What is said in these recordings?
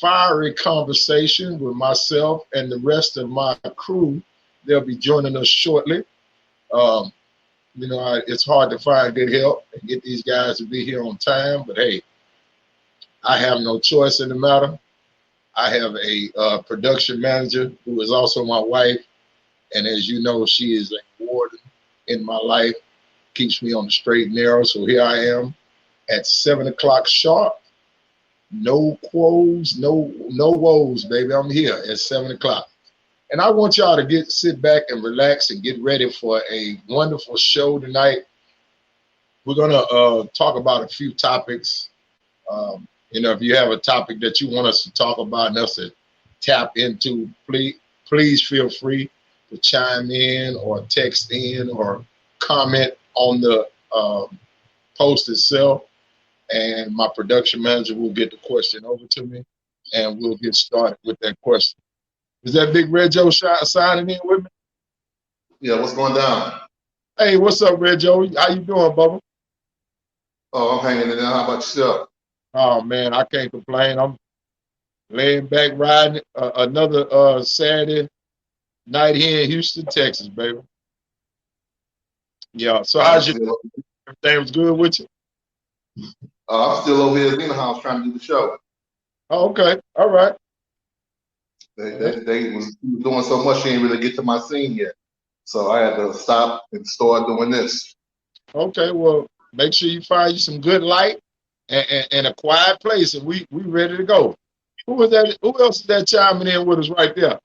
fiery conversation with myself and the rest of my crew. They'll be joining us shortly. It's hard to find good help and get these guys to be here on time, but hey, I have no choice in the matter. I have a production manager who is also my wife, and as you know, she is a warden in my life, keeps me on the straight and narrow. So here I am at 7 o'clock sharp. No quos, no woes, baby. I'm here at 7 o'clock. And I want y'all to sit back and relax and get ready for a wonderful show tonight. We're going to talk about a few topics. If you have a topic that you want us to talk about and us to tap into, please feel free to chime in or text in or comment on the post itself. And my production manager will get the question over to me, and we'll get started with that question. Is that Big Reggie signing in with me? Yeah, what's going down? Hey, what's up, Reggie? How you doing, Bubba? Oh, I'm hanging in there. How about yourself? Oh, man, I can't complain. I'm laying back riding another Saturday night here in Houston, Texas, baby. Yeah, so how's your everything was good with you? I'm still over here in the house trying to do the show. Oh, okay. All right. They was doing so much, she didn't really get to my scene yet. So I had to stop and start doing this. Okay, well, make sure you find you some good light and a quiet place, and we ready to go. Who was that? Who else is that chiming in with us right there?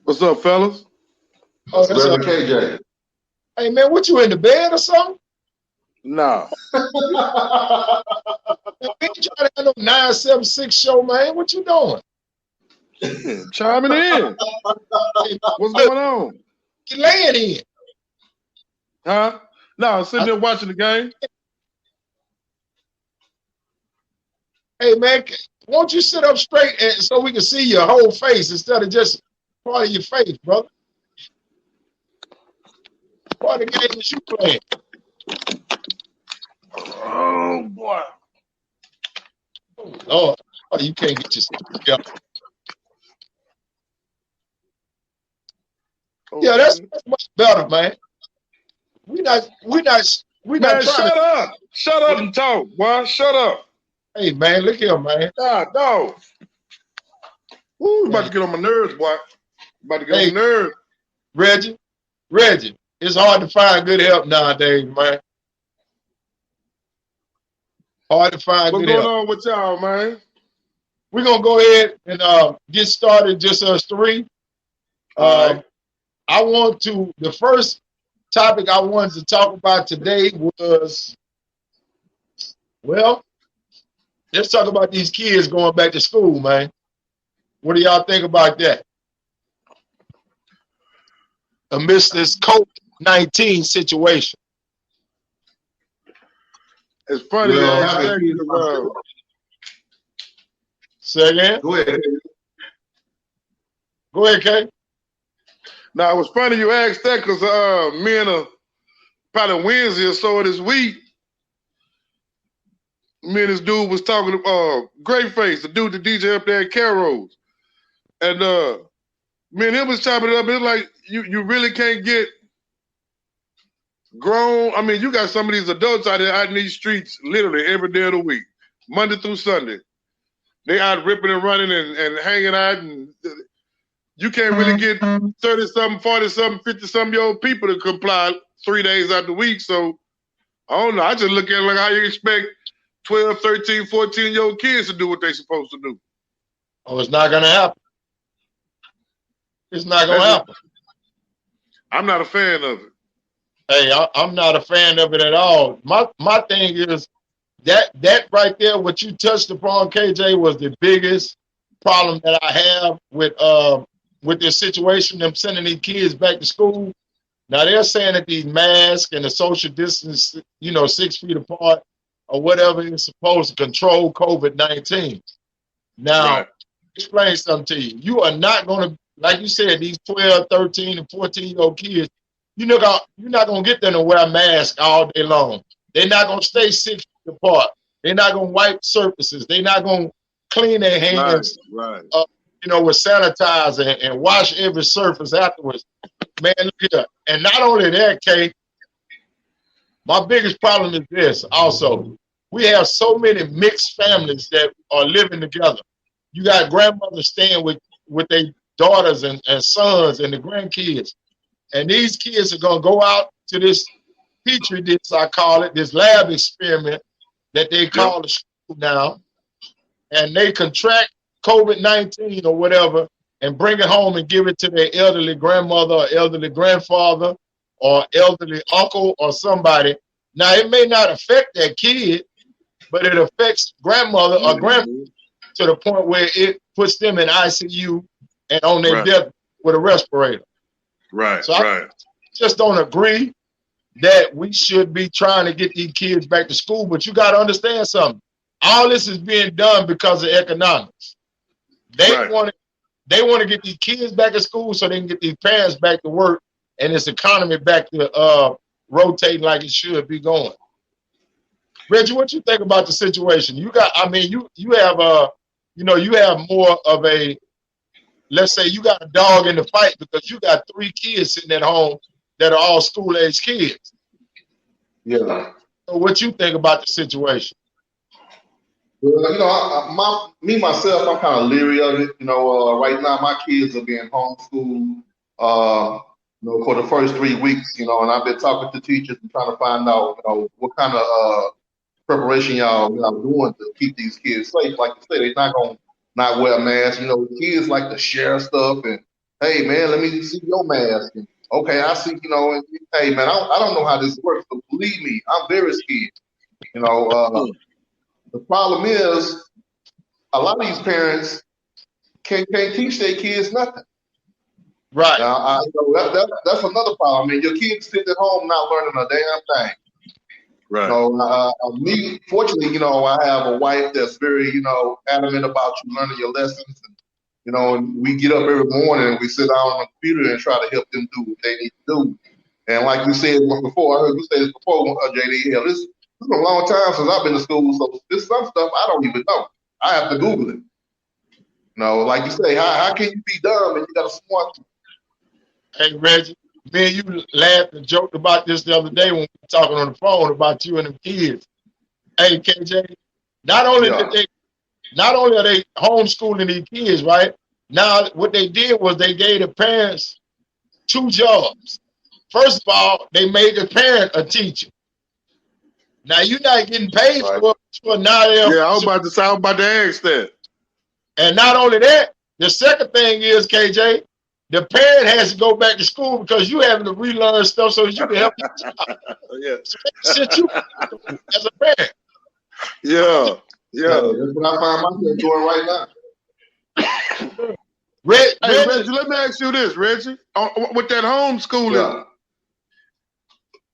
What's up, fellas? Oh, that's Reverend KJ. Hey, man, what, you in the bed or something? Nah. We ain't trying to have no 976 show, man. What you doing? Chiming in. What's going on? You laying in. Huh? No, sitting there watching the game. Hey, man, won't you sit up straight so we can see your whole face instead of just part of your face, brother? What the game is you playing? Oh, boy. Oh, Lord. Oh, you can't get yourself together. Okay. Yeah, that's much better, man. We not Man, trying shut up and talk, boy. Shut up. Hey, man, look here, man. God, dog. Ooh, you about to get on my nerves, boy. About to get on my nerves. Reggie, it's hard to find good help nowadays, man. Hard to find What's good help. going on with y'all, man? We're going to go ahead and get started, just us three. All right. The first topic I wanted to talk about today was, well, let's talk about these kids going back to school, man. What do y'all think about that? Amidst this COVID-19 situation. It's funny that Say again? Go ahead. Go ahead, Kay. Now, it was funny you asked that because me and probably Wednesday or so of this week, me and this dude was talking to Great Face, the dude that DJ up there at Carol's. And me and him was chopping it up. It's like, you really can't get grown. I mean, you got some of these adults out there out in these streets literally every day of the week, Monday through Sunday. They out ripping and running and hanging out, and you can't really get 30-something, 40-something, 50-something-year-old people to comply 3 days out the week. So, I don't know. I just look at it like how you expect 12, 13, 14-year-old kids to do what they're supposed to do. Oh, it's not going to happen. It's not going to happen. I'm not a fan of it. Hey, I'm not a fan of it at all. My thing is that right there, what you touched upon, KJ, was the biggest problem that I have with this situation, them sending these kids back to school. Now they're saying that these masks and the social distance, 6 feet apart or whatever is supposed to control COVID-19. Now, Right. Explain something to you. You are not going to, like you said, these 12, 13, and 14-year-old kids, you're not going to get them to wear a mask all day long. They're not going to stay 6 feet apart. They're not going to wipe surfaces. They're not going to clean their hands, right. With sanitizer and wash every surface afterwards. Man, look here. And not only that, Kay, my biggest problem is this also. We have so many mixed families that are living together. You got grandmothers staying with their daughters and sons and the grandkids. And these kids are going to go out to this petri dish, I call it, this lab experiment that they call the school now. And they contract COVID-19 or whatever and bring it home and give it to their elderly grandmother or elderly grandfather or elderly uncle or somebody. Now, it may not affect that kid, but it affects grandmother or grandfather to the point where it puts them in ICU and on their death with a respirator. Right, so I just don't agree that we should be trying to get these kids back to school. But you got to understand something. All this is being done because of economics. They want to get these kids back to school so they can get these parents back to work and this economy back to rotating like it should be going. Reggie, what you think about the situation? You got, you have more of a, let's say you got a dog in the fight because you got 3 kids sitting at home that are all school-age kids. Yeah. So what you think about the situation? Well, myself, I'm kind of leery of it. Right now my kids are being homeschooled, for the first 3 weeks, and I've been talking to teachers and trying to find out, what kind of preparation y'all doing to keep these kids safe. Like you said, they're not going to not wear masks. Kids like to share stuff and, hey, man, let me see your mask. And, okay, I see, and, hey, man, I don't know how this works, but believe me, I'm very scared. The problem is a lot of these parents can't teach their kids nothing. Right. Now, that's another problem. Your kids sit at home not learning a damn thing. Right. Me, fortunately, I have a wife that's very, adamant about you learning your lessons. And, we get up every morning and we sit down on the computer and try to help them do what they need to do. And like you said before, I heard you say this before, JD, hell, this has been a long time since I've been to school, so there's some stuff I don't even know. I have to Google it. Like you say, how can you be dumb and you got a smart? Hey, Reggie, me and you laughed and joked about this the other day when we were talking on the phone about you and them kids. Hey, KJ, not only are they homeschooling these kids, right? Now, what they did was they gave the parents 2 jobs. First of all, they made the parent a teacher. Now, you're not getting paid for now. Yeah, I was about to ask that. And not only that, the second thing is, KJ, the parent has to go back to school because you having to relearn stuff so that you can help your child. Yeah. Sit you as a parent. Yeah. That's what I find myself doing right now. Reggie, let me ask you this, Reggie. With that homeschooling.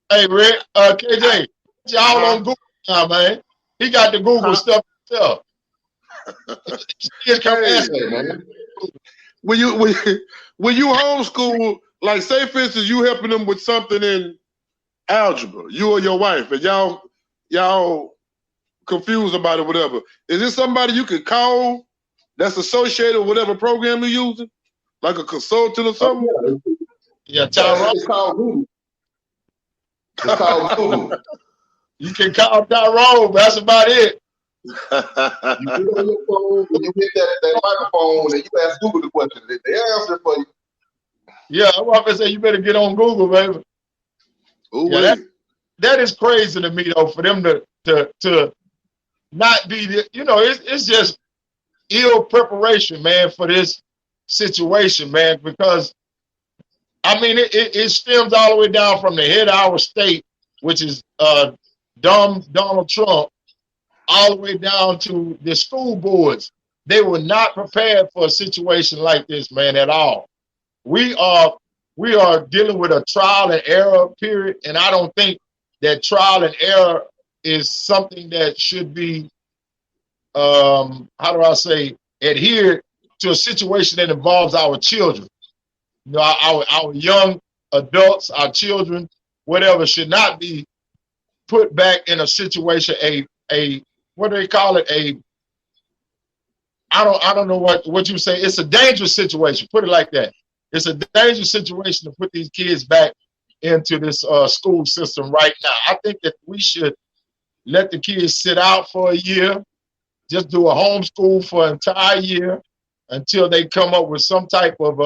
Hey, KJ, y'all on Google now, man. He got the Google stuff himself. When you homeschool, like say for instance, you helping them with something in algebra, you or your wife, and y'all confused about it, whatever. Is this somebody you could call that's associated with whatever program you're using, like a consultant or something? Yeah, Tyrone. It's called Google. It's called Google. You can call Tyrone. That's about it. You get on your phone and you hit that microphone and you ask Google the question. They answer for you. Yeah, I'm about to say you better get on Google, baby. Yeah, that is crazy to me though, for them to not be, it's just ill preparation, man, for this situation, man, because it stems all the way down from the head of our state, which is Donald Trump, all the way down to the school boards. They were not prepared for a situation like this, man, at all. We are dealing with a trial and error period, and I don't think that trial and error is something that should be, adhere to a situation that involves our children. Our young adults, our children, whatever, should not be put back in a situation, what do they call it? I don't know what you say. It's a dangerous situation. Put it like that. It's a dangerous situation to put these kids back into this school system right now. I think that we should let the kids sit out for a year, just do a homeschool for an entire year until they come up with some type of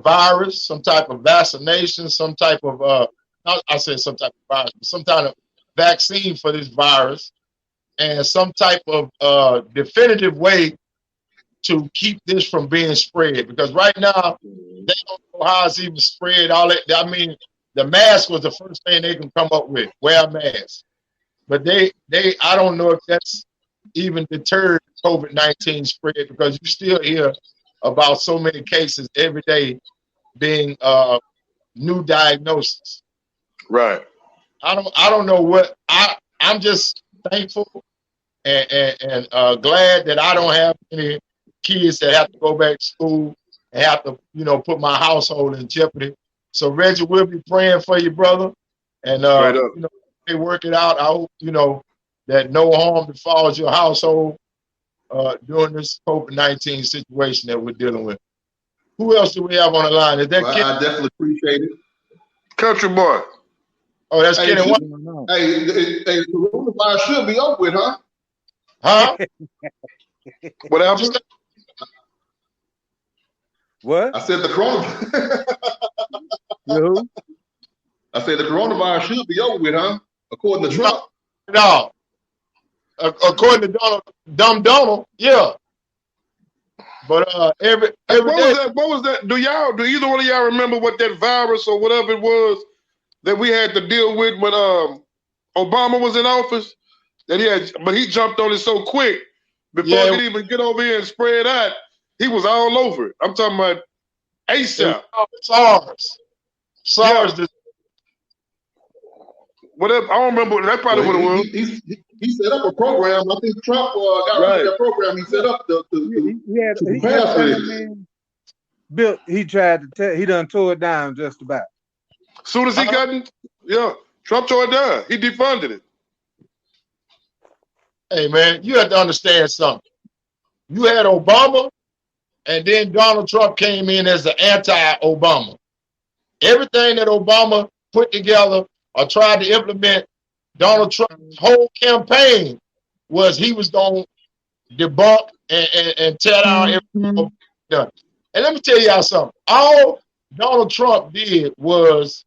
virus, some type of vaccination, some type of I said some type of virus, some kind of vaccine for this virus, and some type of definitive way to keep this from being spread. Because right now, they don't know how it's even spread. All that, I mean, the mask was the first thing they can come up with. Wear a mask. But I don't know if that's even deterred COVID-19 spread, because you still hear about so many cases every day being new diagnosis. Right. I don't know what I'm just thankful and glad that I don't have any kids that have to go back to school and have to, put my household in jeopardy. So Reggie, we'll be praying for you, brother. And they work it out. I hope, that no harm befalls your household during this COVID-19 situation that we're dealing with. Who else do we have on the line? Is that Kenny? I definitely appreciate it. Country boy. Oh, that's Kenny. Hey, the coronavirus should be over with, huh? Huh? What happened? What? I said the coronavirus. I said the coronavirus should be over with, huh? According to Trump. No. According to Donald, yeah. But every what day. was that? Do either one of y'all remember what that virus or whatever it was that we had to deal with when Obama was in office? But he jumped on it so quick before he could even get over here and spread out. He was all over it. I'm talking about ASAP. SARS. Yeah. Whatever. I don't remember. That's probably what it was. He set up a program. I think Trump got rid of that program. He set up he had built. He tried to he done tore it down just about. As soon as he got in, Trump tore it down. He defunded it. Hey man, you have to understand something. You had Obama, and then Donald Trump came in as the anti-Obama. Everything that Obama put together or tried to implement, Donald Trump's whole campaign was he was going to debunk and tear down everything done. And let me tell y'all something. All Donald Trump did was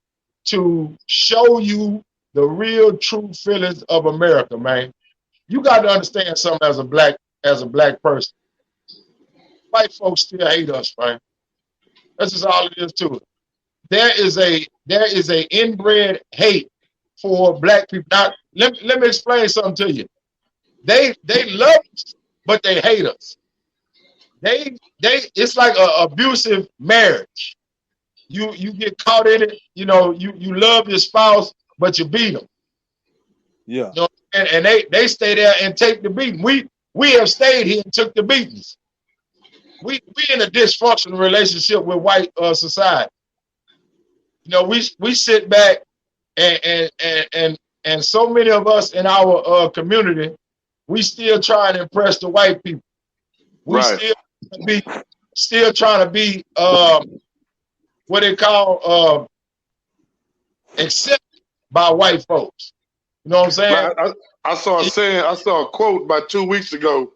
to show you the real true feelings of America, man. You got to understand something as a black person. White folks still hate us, man. That's just all it is to it. There is a inbred hate for black people. Now, let me explain something to you. They love us, but they hate us. It's like an abusive marriage. You get caught in it. You love your spouse, but you beat them. Yeah. And they stay there and take the beating. We have stayed here and took the beatings. We in a dysfunctional relationship with white society. We sit back and so many of us in our community, we still try and impress the white people. We still trying to be what they call accepted by white folks. You know what I'm saying? I saw a quote about 2 weeks ago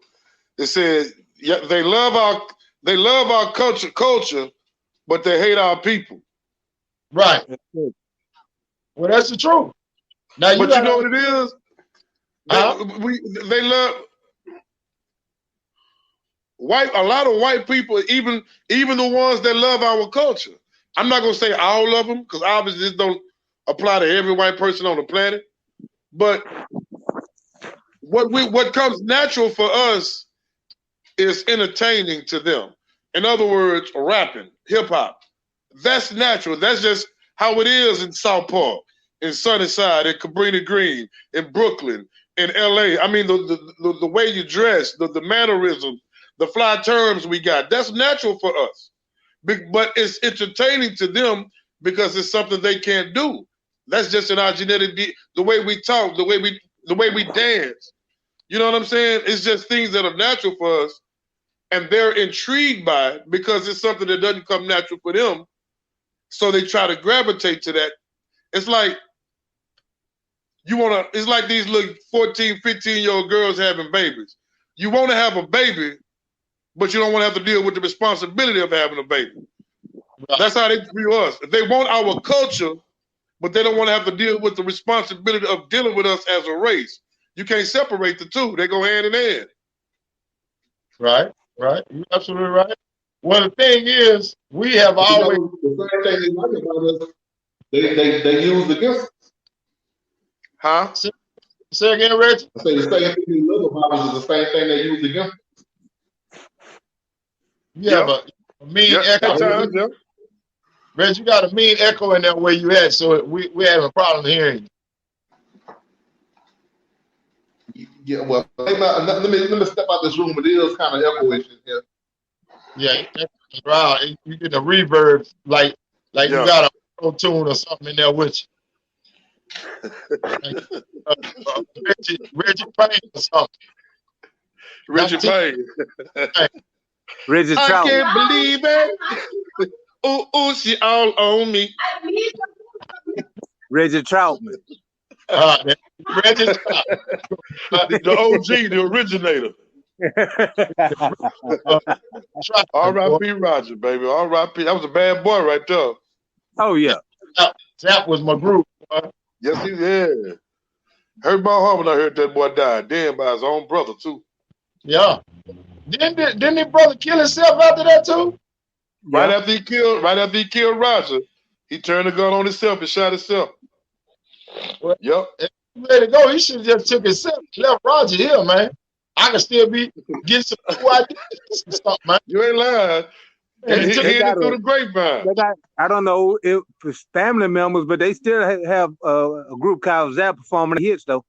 that said, they love our culture, but they hate our people. Right. Well, that's the truth. Now, but you know what it is? They love a lot of white people, even the ones that love our culture. I'm not gonna say all of them, because obviously this don't apply to every white person on the planet. But what comes natural for us is entertaining to them. In other words, rapping, hip hop. That's natural. That's just how it is in South Park, in Sunnyside, in Cabrini Green, in Brooklyn, in LA. I mean, the way you dress, the mannerisms, the fly terms we got, that's natural for us. But it's entertaining to them because it's something they can't do. That's just in our genetic, the way we talk, the way we dance. You know what I'm saying? It's just things that are natural for us, and they're intrigued by it because it's something that doesn't come natural for them. So they try to gravitate to that. It's like it's like these little 14, 15-year-old girls having babies. You want to have a baby, but you don't want to have to deal with the responsibility of having a baby. Right. That's how they view us. They want our culture, but they don't want to have to deal with the responsibility of dealing with us as a race. You can't separate the two. They go hand in hand. Right. You're absolutely right. Well, the thing is, we have always... The same thing they like about us, they use against us. Huh? Say again, Reggie? I say the same thing they love about us is the same thing they use against us. Yeah, but mean echo. Reggie, you got a mean echo in there where you at, so we having a problem hearing you. Yeah, well, let me step out this room. It is kind of echoish in here. Yeah, wow, you get a reverb like you got a auto tune or something in there with you. Reggie Payne or something. Reggie Payne. Reggie I Trout. can't believe it. Ooh, she all on me. Reggie Troutman. Reggie Trout. The OG, the originator. R.I.P. Roger, baby. R.I.P. That was a bad boy right there. Oh, yeah. That was my group. Yes, he did. Heard my heart when I heard that boy die. Damn, by his own brother, too. Yeah. Didn't his brother kill himself after that, too? Right after he killed Roger, he turned the gun on himself and shot himself. Well, yep. If he let it go, he should have just took himself, left Roger here, man. I could still be getting some cool ideas and stuff, man. You ain't lying. He hit it through the grapevine. I don't know if it's family members, but they still have a group called Zap performing hits, though.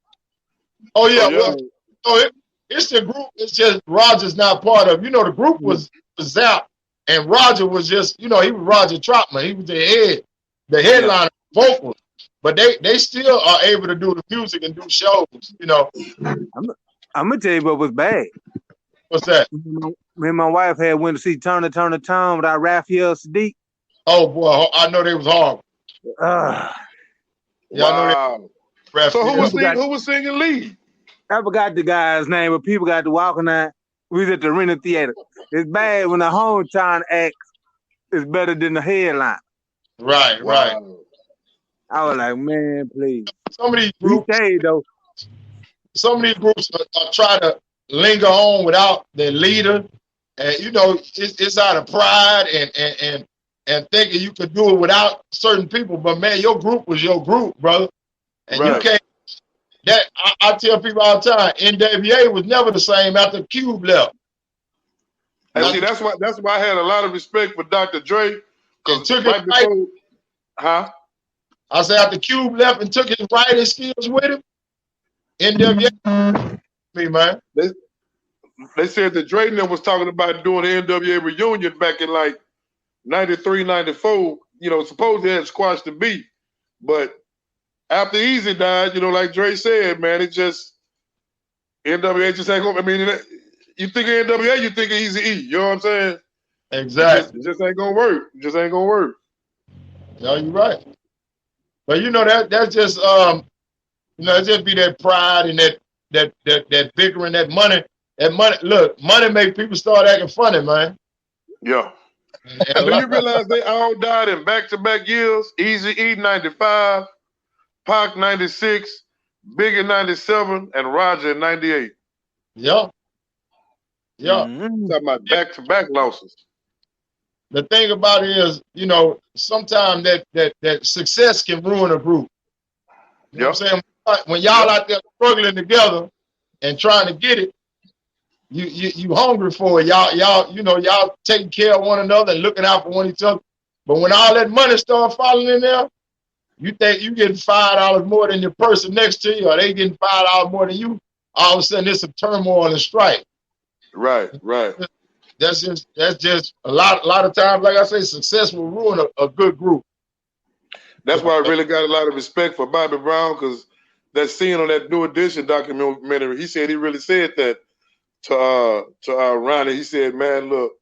Oh, yeah. Well, so it's the group. It's just Roger's not part of. You know, the group was Zap, and Roger was just, he was Roger Troutman. He was the headliner, vocals. But they still are able to do the music and do shows, I'm gonna tell you what was bad. What's that? Me and my wife went to see Turner Tom without Raphael Sadiq. Oh boy, I know they was horrible. Wow. So who was singing lead? I forgot the guy's name, but people got to walking out. We was at the Arena Theater. It's bad when the hometown act is better than the headline. Right. I was like, man, please. Some of these groups, though. Some of these groups are trying to linger on without their leader, and it's out of pride and thinking you could do it without certain people. But man, your group was your group, brother, and you can't. That I tell people all the time, NWA was never the same after Cube left. And see, that's why I had a lot of respect for Dr. Dre, because right before, I said after Cube left and took his writing skills with him, NWA, me man. They said that Dre was talking about doing the NWA reunion back in like 93, 94. Supposedly they had squashed the beat, but after Easy died, like Dre said, man, it just NWA just ain't gonna. I mean, you think of NWA, you think of Easy E. You know what I'm saying? Exactly. It just ain't gonna work. It just ain't gonna work. No, you're right. But that's just it just be that pride and that bickering, that money. That money. Look, money make people start acting funny, man. Yeah. And do you realize they all died in back-to-back years? Easy E 95, Pac 96, Big in 97, and Roger in 98. Yeah. Talking about back-to-back losses. The thing about it is, sometimes that success can ruin a group. You know what I'm saying? When y'all out there struggling together and trying to get it, you hungry for it. Y'all taking care of one another and looking out for one each other. But when all that money start falling in there, you think you getting $5 more than your person next to you, or they getting $5 more than you. All of a sudden, there's some turmoil and strife. Right. That's just a lot of times, like I say, success will ruin a good group. That's why I really got a lot of respect for Bobby Brown, because that scene on that New Edition documentary. He said he really said that to Ronnie. He said, "Man, look,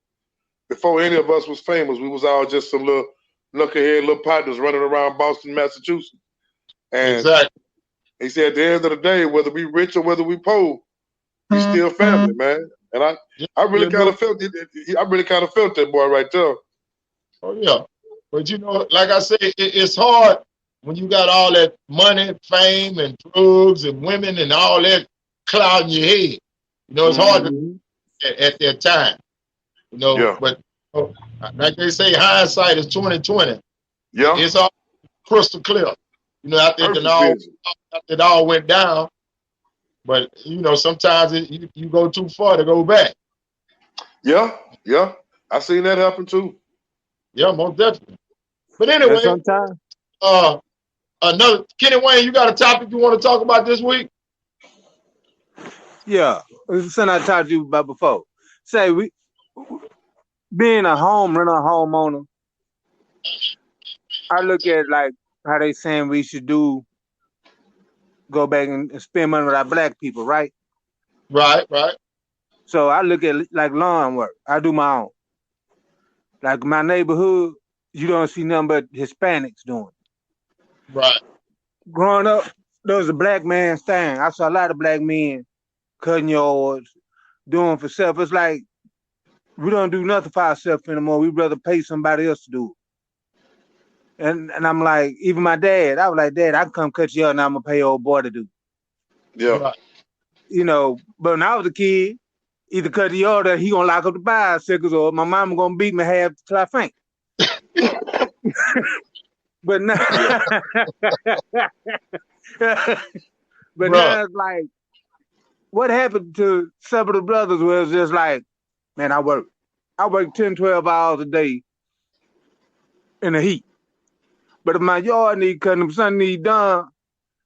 before any of us was famous, we was all just some little knucklehead little partners running around Boston, Massachusetts." And Exactly. he said, at the end of the day, whether we rich or whether we poor, we still family, man. And I really kind of felt it. I really kind of felt that boy right there. Oh yeah, but you know, like I say, it's hard when you got all that money, fame, and drugs and women and all that clouding your head. You know, it's hard at that time. You know, Yeah. But like they say, hindsight is 20/20. Yeah. It's all crystal clear. You know, after it all went down. But you know, sometimes you go too far to go back. Yeah. I seen that happen too. Yeah, most definitely. But anyway, sometimes. Another Kenny Wayne, you got a topic you want to talk about this week? Yeah, it's something I talked to you about before. Say we being a homeowner, I look at like how they saying we should go back and spend money with our black people, right? Right. So I look at like lawn work. I do my own. Like my neighborhood, you don't see nothing but Hispanics doing it. Right. Growing up, there was a black man's thing. I saw a lot of black men cutting yards, doing for self. It's like we don't do nothing for ourselves anymore. We'd rather pay somebody else to do it. And I'm like, even my dad, I was like, Dad, I can come cut you out and I'm going to pay old boy to do it. Yeah. Right. You know, but when I was a kid, either cut the yard or he going to lock up the bicycles or my mama going to beat me half till I faint. But now, now it's like, what happened to some of the brothers where it's just like, man, I work 10, 12 hours a day in the heat. But if my yard need cutting, if something need done,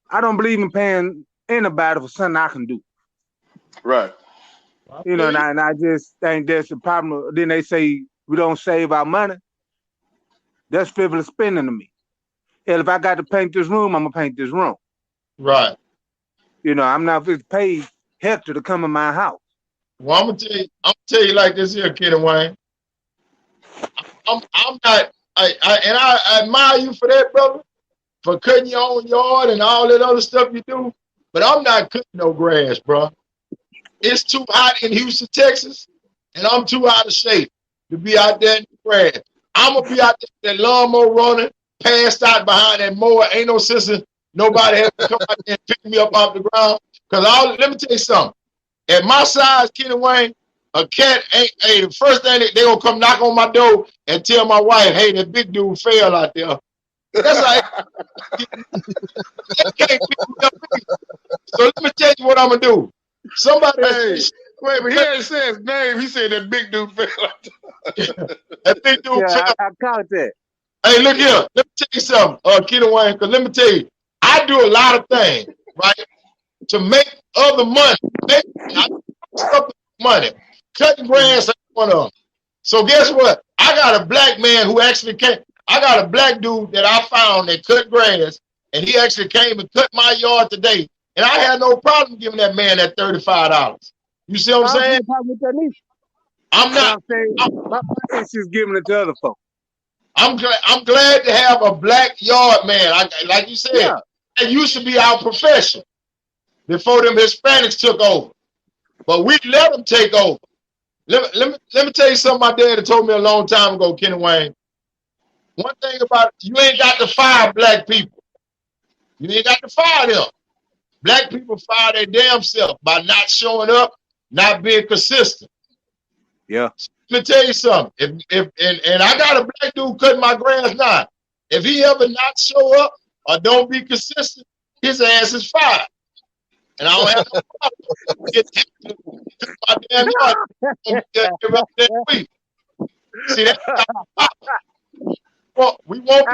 I don't believe in paying anybody for something I can do. Right. You know, and I just think that's the problem. Then they say we don't save our money. That's frivolous spending to me. And if I got to paint this room, I'm going to paint this room. Right. You know, I'm not just paid Hector to come in my house. Well, I'm gonna tell you like this here, Kenny Wayne. I'm not, I admire you for that, brother, for cutting your own yard and all that other stuff you do. But I'm not cutting no grass, bro. It's too hot in Houston, Texas, and I'm too out of shape to be out there in the grass. I'm gonna be out there with that lawnmower running, passed out behind that mower. Ain't no sense in nobody has to come out there and pick me up off the ground. Cause let me tell you something. At my size, Kenny Wayne, a cat ain't. Hey, the first thing they gonna come knock on my door and tell my wife, "Hey, that big dude fell out there." That's like they can't pick me up. So let me tell you what I'm gonna do. Somebody, wait, but he ain't said his name. He said that big dude fell out there. That big dude fell. I caught that. Hey, look here. Let me tell you something, Kenny Wayne. Because let me tell you, I do a lot of things, right, to make other money. Money. Cutting grass ain't one of them. So guess what? I got a black man who actually came. I got a black dude that I found that cut grass, and he actually came and cut my yard today. And I had no problem giving that man that $35. You see what I'm saying? I'm not. My she's giving it to other folks. I'm glad to have a black yard man. Like you said, it used to be our profession before them Hispanics took over. But we let them take over. Let me tell you something my dad told me a long time ago, Kenny Wayne. One thing about it, you ain't got to fire black people. You ain't got to fire them. Black people fire their damn self by not showing up, not being consistent. Yeah. So let me tell you something. If I got a black dude cutting my grass now. If he ever not show up or don't be consistent, his ass is fired. And I don't have no problem. Get my damn yard that week. See that? Well, we want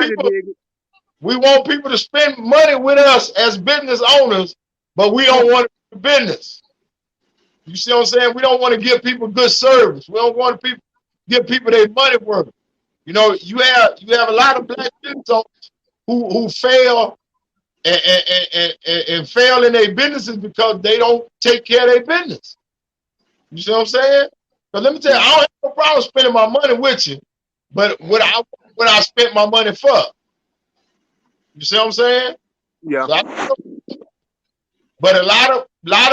people to spend money with us as business owners, but we don't want to do business. You see what I'm saying? We don't want to give people good service. We don't want to give people their money worth. You know, you have a lot of black business owners who fail and fail in their businesses because they don't take care of their business. You see what I'm saying? But let me tell you, I don't have no problem spending my money with you, but what I spent my money for. You see what I'm saying? Yeah. So but a lot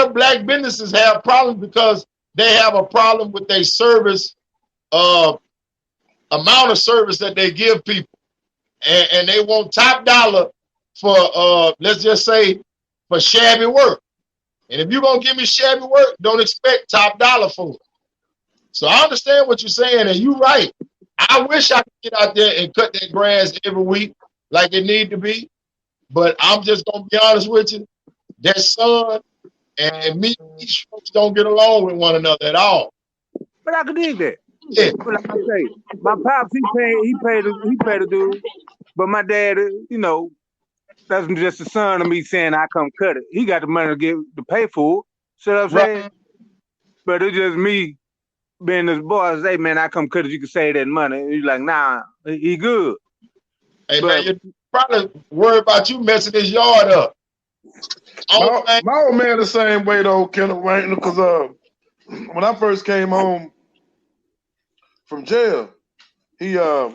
of black businesses have problems because they have a problem with their service, amount of service that they give people, and they want top dollar for let's just say for shabby work. And if you're gonna give me shabby work, don't expect top dollar for it. So I understand what you're saying, and you're right. I wish I could get out there and cut that grass every week like it need to be, but I'm just gonna be honest with you. That son and me, these folks don't get along with one another at all. But I can dig that. Yeah. But like I say, my pops he paid the dude, but my dad, you know, that's just the son of me saying I come cut it. He got the money to pay for it. See what I'm saying? Right. But it's just me being this boy. I say, man, I come cut it. You can save that money. And he's like, nah, he good. Hey, but, man, you're probably worried about you messing his yard up. My old man the same way though, Kenneth Wayne, because when I first came home from jail, I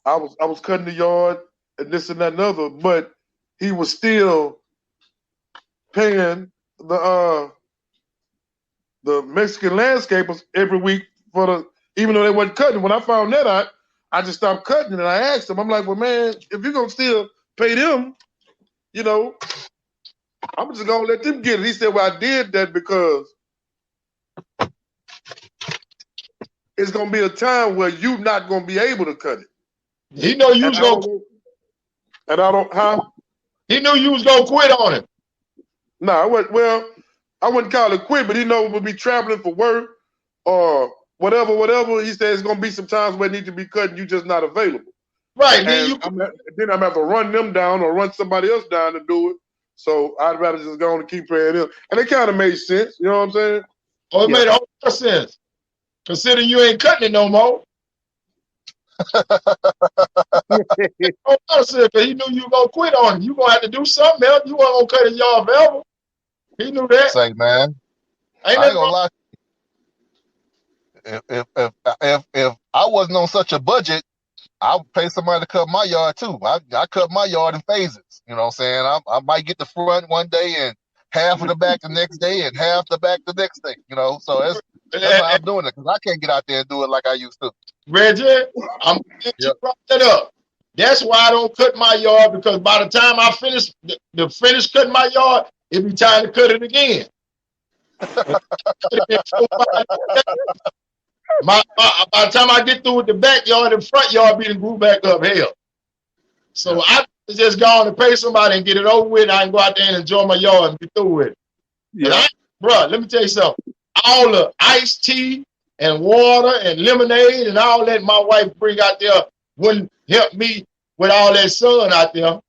was cutting the yard and this and that and other, but he was still paying the Mexican landscapers every week even though they wasn't cutting. When I found that out, I just stopped cutting and I asked him, I'm like, well, man, if you're gonna still pay them, you know, I'm just gonna let them get it. He said, well, I did that because it's gonna be a time where you're not gonna be able to cut it. He know you was gonna, and I don't, huh? He knew you was gonna quit on him. No, I wouldn't call it quit, but he know we'll be traveling for work or whatever. He said it's gonna be some times where it need to be cut and you just not available. Right. Then I'm gonna have to run them down or run somebody else down to do it. So I'd rather just go on and keep paying them. And it kind of made sense, you know what I'm saying? Oh, it made a whole lot of sense. Considering you ain't cutting it no more. He knew you were gonna quit on him. You gonna have to do something else. You weren't gonna cut his yard forever. He knew that. Say, man, I ain't gonna lie. If I wasn't on such a budget, I would pay somebody to cut my yard too. I cut my yard in phases. You know what I'm saying? I might get the front one day and half of the back the next day and half the back the next day. You know, so that's how I'm doing it because I can't get out there and do it like I used to. Reggie, I'm glad you brought that up. That's why I don't cut my yard, because by the time I finish cutting my yard, it'd be time to cut it again. By the time I get through with the backyard, the front yard be the grew back up hell. So I just go on and pay somebody and get it over with. I can go out there and enjoy my yard and be through with it. Yeah. Bro, let me tell you something. All the iced tea and water and lemonade and all that my wife bring out there wouldn't help me with all that sun out there.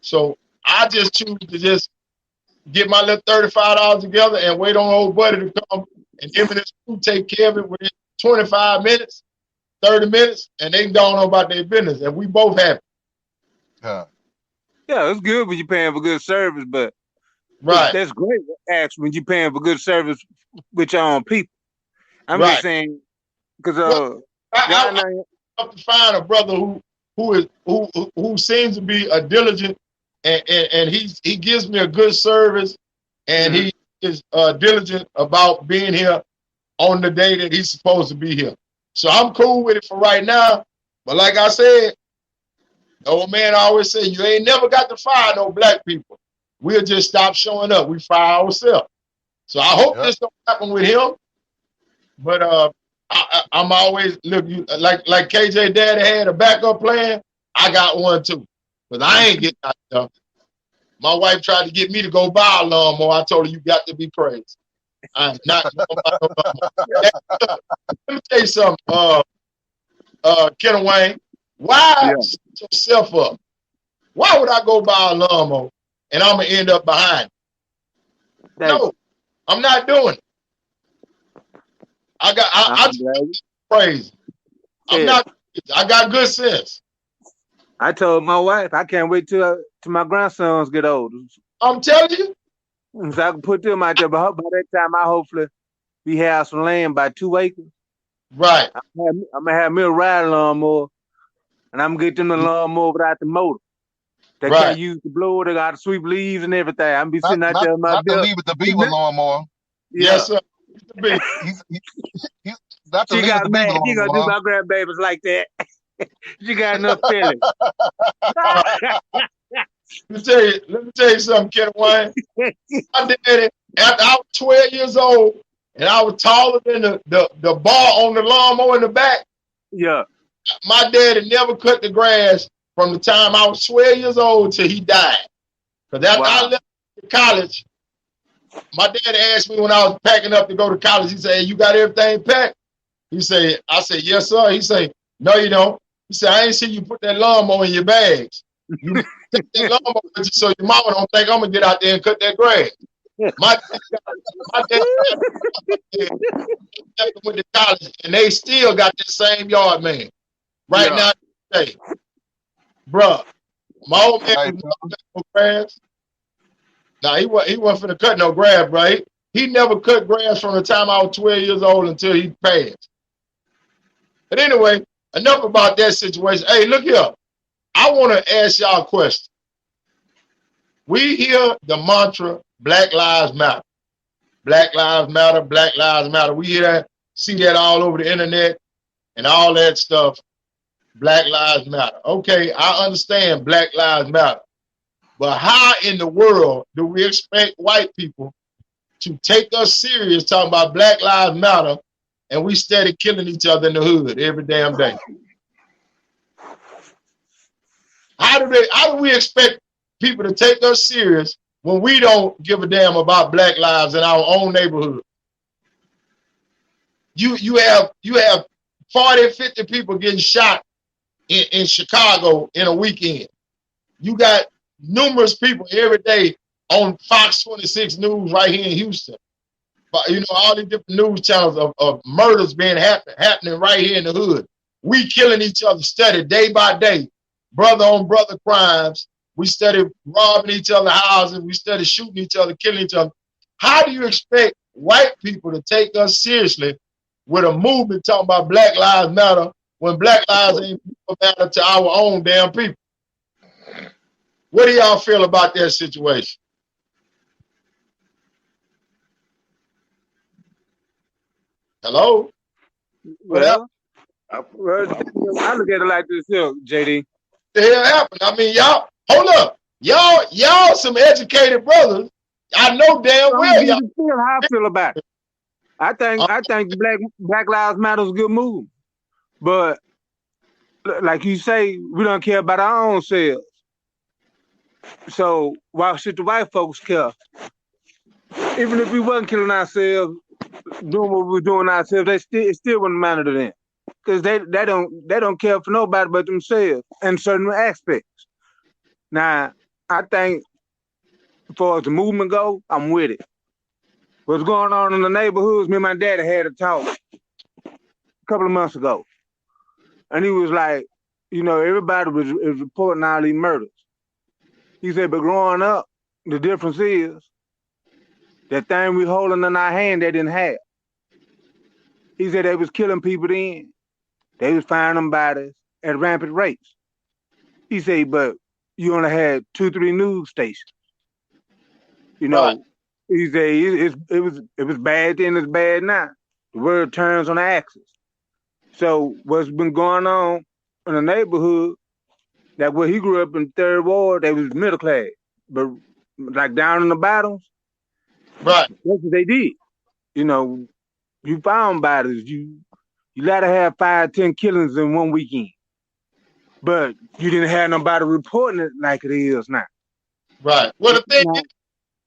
So I just choose to just get my little $35 together and wait on old buddy to come and him and his crew take care of it within 25 minutes, 30 minutes, and they gone on about their business. And we both happy. Yeah, it's good when you're paying for good service, but right, that's great actually when you're paying for good service with your own people. I'm just saying because I have to find a brother who seems to be a diligent and he gives me a good service and he is diligent about being here on the day that he's supposed to be here. So I'm cool with it for right now. But like I said, the old man always said, you ain't never got to fire no black people. We'll just stop showing up. We fire ourselves. So I hope this don't happen with him. But I'm always like KJ Daddy had a backup plan. I got one too. But I ain't getting out there. My wife tried to get me to go buy a lawnmower. I told her you got to be crazy. I'm not going to buy no lawnmower. Let me tell you something, Ken Wayne. Why set yourself up? Why would I go buy a lawnmower and I'm gonna end up behind? No, I'm not doing it. I just crazy. I'm not. I got good sense. I told my wife I can't wait till till my grandsons get older. I'm telling you. So I can put them out there. But by that time, I hopefully we have some land by 2 acres. Right. I'm gonna have me a ride lawnmower, and I'm gonna get them the lawnmower without the motor. They Right. can't use the blower. They got to sweep leaves and everything. I'm be sitting out there with my not to bill. leave it to Beaver lawnmower. Yeah. Yes, sir. He's not to She leave it got to mad. Beaver She gonna do lawnmower. my grandbabies like that. She got enough feelings. Let me tell you something, Ken Wayne. My daddy, after I was 12 years old and I was taller than the bar on the lawnmower in the back, Yeah. my daddy never cut the grass from the time I was 12 years old till he died. Because after I left college, my daddy asked me when I was packing up to go to college, he said, "Hey, you got everything packed?" I said, "Yes, sir." He said, "No, you don't." He said, "I ain't see you put that lawnmower in your bags. You take that lawnmower with you so your mama don't think I'm going to get out there and cut that grass." My dad went to college, and they still got the same yard man. Right now, today. Bruh, my old man was not cutting no grass. Now, he wasn't finna cut no grass, bro. He never cut grass from the time I was 12 years old until he passed. But anyway, enough about that situation. Hey, look here. I want to ask y'all a question. We hear the mantra, Black Lives Matter. Black Lives Matter, Black Lives Matter. We hear that, see that all over the internet and all that stuff. Black Lives Matter. Okay, I understand Black Lives Matter. But how in the world do we expect white people to take us serious talking about Black Lives Matter and we steady killing each other in the hood every damn day? How do we expect people to take us serious when we don't give a damn about black lives in our own neighborhood? You have 40, 50 people getting shot in Chicago in a weekend. You got numerous people every day on Fox 26 News right here in Houston. But you know, all these different news channels of murders being happening right here in the hood. We killing each other steady day by day, brother on brother crimes. We steady robbing each other's houses. We steady shooting each other, killing each other. How do you expect white people to take us seriously with a movement talking about Black Lives Matter when Black lives ain't matter to our own damn people? What do y'all feel about that situation? Hello? Well, I look at it like this here, JD. The hell happened? I mean, y'all, hold up. Y'all some educated brothers. I know damn well y'all. How I feel about it. I think Black Lives Matter is a good move. But like you say, we don't care about our own selves. So why should the white folks care? Even if we wasn't killing ourselves, doing what we're doing ourselves, it still wouldn't matter to them. Because they don't care for nobody but themselves in certain aspects. Now, I think as far as the movement goes, I'm with it. What's going on in the neighborhoods, me and my daddy had a talk a couple of months ago. And he was like, you know, everybody was reporting all these murders. He said, but growing up, the difference is that thing we holding in our hand, they didn't have. He said they was killing people then. They was finding bodies at rampant rates. He said, but you only had 2-3 news stations. You know, right. He said it was bad then, it's bad now. The world turns on the axis. So what's been going on in the neighborhood, that where he grew up in Third Ward, they was middle class. But like down in the bottoms, right, that's what they did. You know, you found bodies, you let her have 5-10 killings in one weekend. But you didn't have nobody reporting it like it is now. Right. Well, the thing is,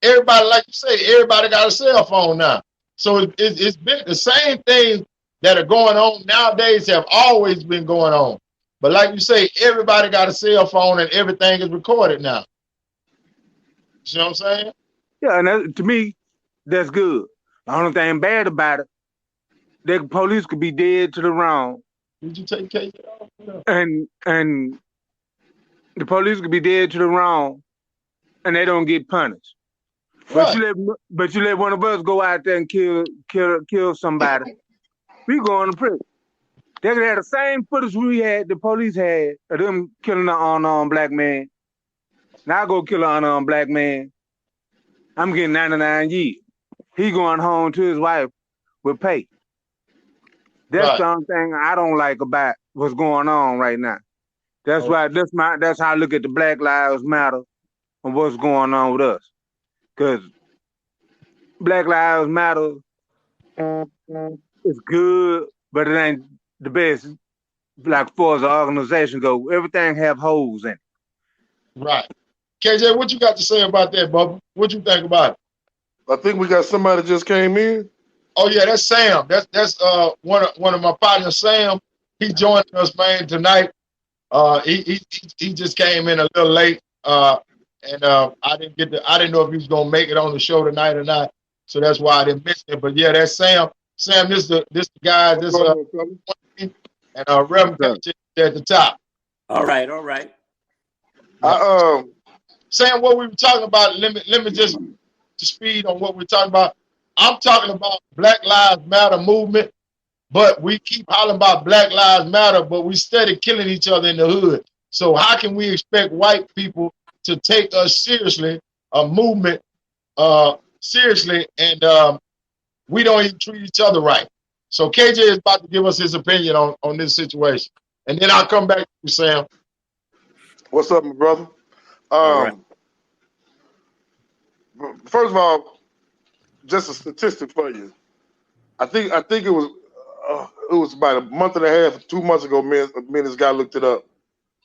everybody, like you say, everybody got a cell phone now. So it's been the same things that are going on nowadays have always been going on. But like you say, everybody got a cell phone and everything is recorded now. You know what I'm saying? Yeah, and that, to me, that's good. The only thing bad about it, the police could be dead to the wrong. Did you take care of it? And the police could be dead to the wrong, and they don't get punished. But you let one of us go out there and kill somebody. We going to prison. They could have the same footage the police had of them killing an unarmed black man. Now I go kill an unarmed black man. I'm getting 99 years. He going home to his wife with pay. That's the only thing I don't like about what's going on right now. That's why that's how I look at the Black Lives Matter and what's going on with us. Because Black Lives Matter is good, but it ain't the best. Like far as the organization go, everything have holes in it. Right. KJ, what you got to say about that, Bubba? What you think about it? I think we got somebody just came in. Oh yeah, that's Sam. That's one of my partners, Sam. He joined us, man, tonight. He just came in a little late. And I didn't know if he was gonna make it on the show tonight or not. So that's why I didn't miss it. But yeah, that's Sam. Sam, this the guy, and Reverend at the top. All right. Sam, what we were talking about, let me just to speed on what we're talking about. I'm talking about Black Lives Matter movement, but we keep hollering about Black Lives Matter, but we steady killing each other in the hood. So how can we expect white people to take us seriously, a movement seriously, and we don't even treat each other right? So KJ is about to give us his opinion on this situation. And then I'll come back to you, Sam. What's up, my brother? Right. First of all, just a statistic for you. I think it was about a month and a half, 2 months ago. Me and this guy looked it up.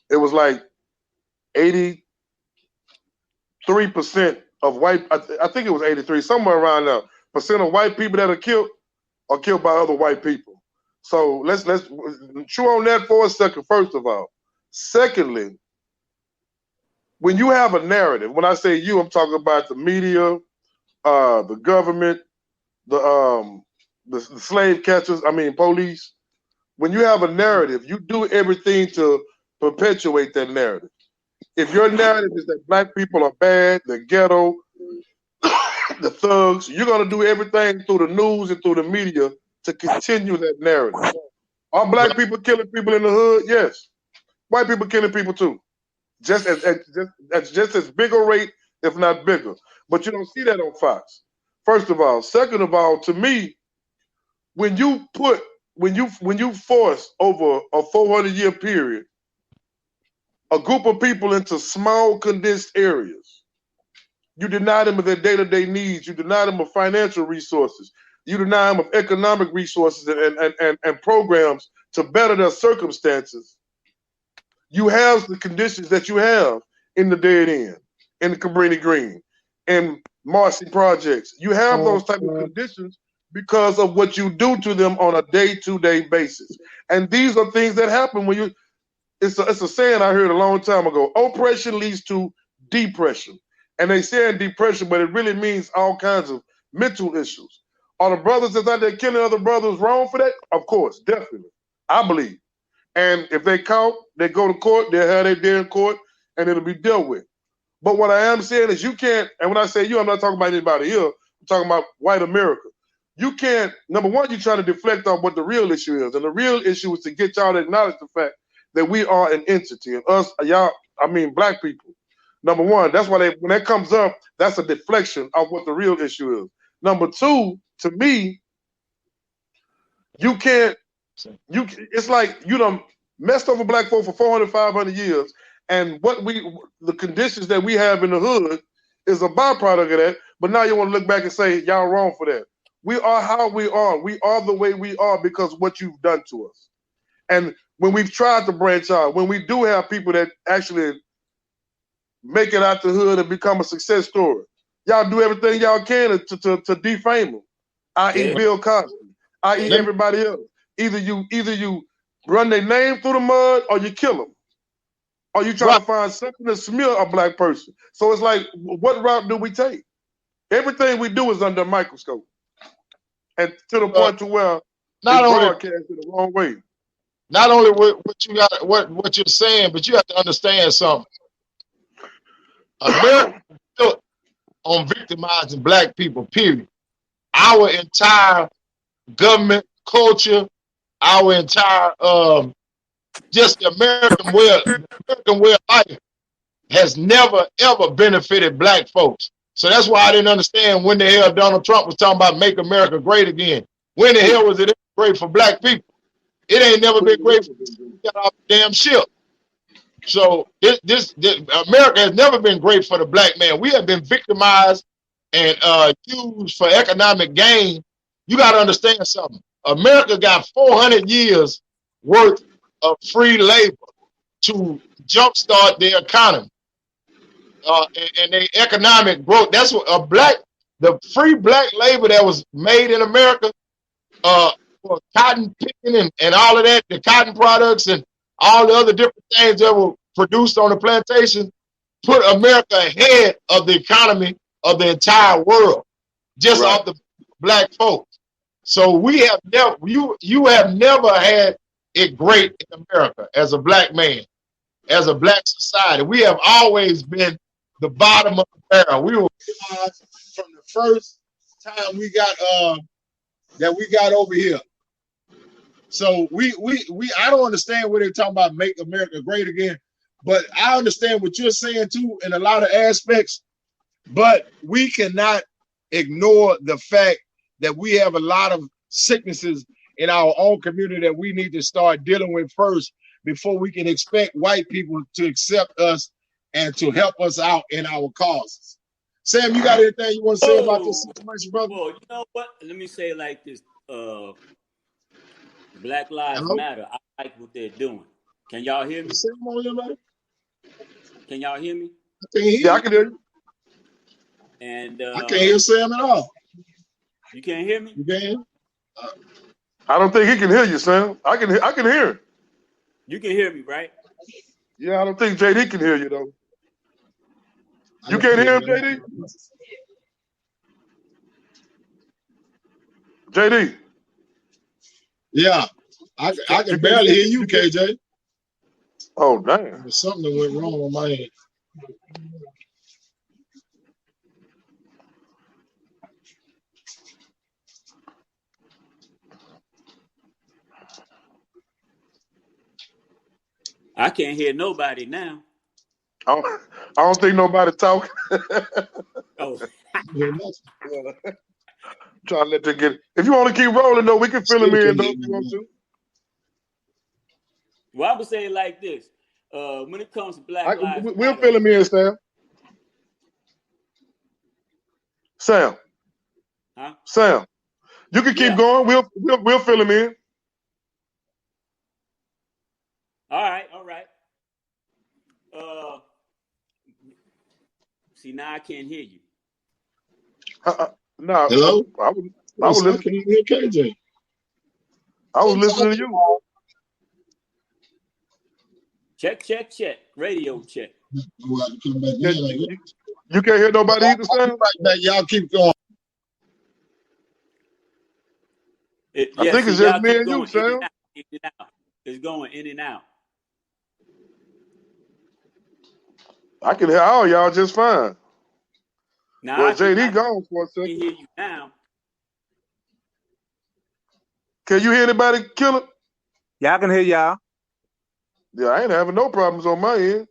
It was like 83% of white. I think it was 83, somewhere around there. Percent of white people that are killed by other white people. So let's chew on that for a second. First of all, secondly, when you have a narrative, when I say you, I'm talking about the media, the government, the slave catchers, police. When you have a narrative, you do everything to perpetuate that narrative. If your narrative is that black people are bad, the ghetto, the thugs, you're going to do everything through the news and through the media to continue that narrative. Are black people killing people in the hood? Yes. White people killing people too. Just as big a rate, if not bigger. But you don't see that on Fox. First of all. Second of all, to me, when you force over a 400-year period a group of people into small condensed areas, you deny them of their day-to-day needs, you deny them of financial resources, you deny them of economic resources and programs to better their circumstances. You have the conditions that you have in the Dead End, in the Cabrini Green, in Marcy Projects. You have those type of conditions because of what you do to them on a day-to-day basis. And these are things that happen when it's a saying I heard a long time ago. Oppression leads to depression. And they say depression, but it really means all kinds of mental issues. Are the brothers that's out there killing other brothers wrong for that? Of course, definitely. I believe. And if they caught, they go to court, they'll have their day in court, and it'll be dealt with. But what I am saying is you can't, and when I say you, I'm not talking about anybody here, I'm talking about white America. You can't, number one, you're trying to deflect on what the real issue is. And the real issue is to get y'all to acknowledge the fact that we are an entity. And us, black people. Number one, that's why when that comes up, that's a deflection of what the real issue is. Number two, to me, it's like you done messed over black folk for 400, 500 years, and the conditions that we have in the hood is a byproduct of that, but now you want to look back and say, y'all wrong for that. We are how we are. We are the way we are because of what you've done to us. And when we've tried to branch out, when we do have people that actually make it out the hood and become a success story, y'all do everything y'all can to defame them, i.e. Bill Cosby, i.e. everybody else. Either you run their name through the mud or you kill them. Or you try to find something to smear a black person. So it's like, what route do we take? Everything we do is under a microscope. And to the point to where not it's only broadcast in the wrong way. Not only what you're saying, but you have to understand something. on victimizing black people, period. Our entire government, culture, our entire just the American way of life has never ever benefited black folks. So that's why I didn't understand when the hell Donald Trump was talking about make America great again. When the hell was it ever great for black people? It ain't never been great for get off the damn ship. So this America has never been great for the black man. We have been victimized and used for economic gain. You got to understand something. America got 400 years worth of free labor to jumpstart the economy and the economic growth. That's what the free black labor that was made in America for cotton picking and all of that, the cotton products and all the other different things that were produced on the plantation, put America ahead of the economy of the entire world, just Right. off the black folks. So we have never, you have never had it great in America as a black man, as a black society. We have always been the bottom of the barrel. We were from the first time we got over here. So I don't understand what they're talking about make America great again, but I understand what you're saying too in a lot of aspects, but we cannot ignore the fact that we have a lot of sicknesses in our own community that we need to start dealing with first before we can expect white people to accept us and to help us out in our causes. Sam, you got anything you want to say about this situation, brother? Well, you know what? Let me say it like this. Black Lives Hello? Matter. I like what they're doing. Can y'all hear me? Sam on here, man? Can y'all hear me? I can't hear Yeah, I you. can hear you. And I can't hear Sam at all. you can't hear me? You can? I don't think he can hear you, Sam. I can hear him. You can hear me, right? Yeah, I don't think JD can hear you though. You can't hear him, JD? JD. Yeah, I can barely hear you, KJ. Oh damn. There's something that went wrong on my end. I can't hear nobody now. I don't think nobody talking. Oh, Trying to let you get. If you want to keep rolling though, we can fill him in though if you want to. well, I would say it like this. When it comes to Black Lives We'll Matter, fill him in, Sam. Sam. huh? Sam. You can keep Yeah. going. We'll fill him in. All right. See, now I can't hear you. No. Hello? I was I listening. can't hear KJ. I was listening to you. Check. Radio check. We'll have to come back in, I guess. You can't hear nobody either, Sam? Right back. Y'all keep going. I think it's just me and you, Sam. In and out. It's going in and out. I can hear all y'all just fine. Now Well, I JD gone for a can second. hear you now. Can you hear anybody, Killer? Yeah, I can hear y'all. Yeah, I ain't having no problems on my end.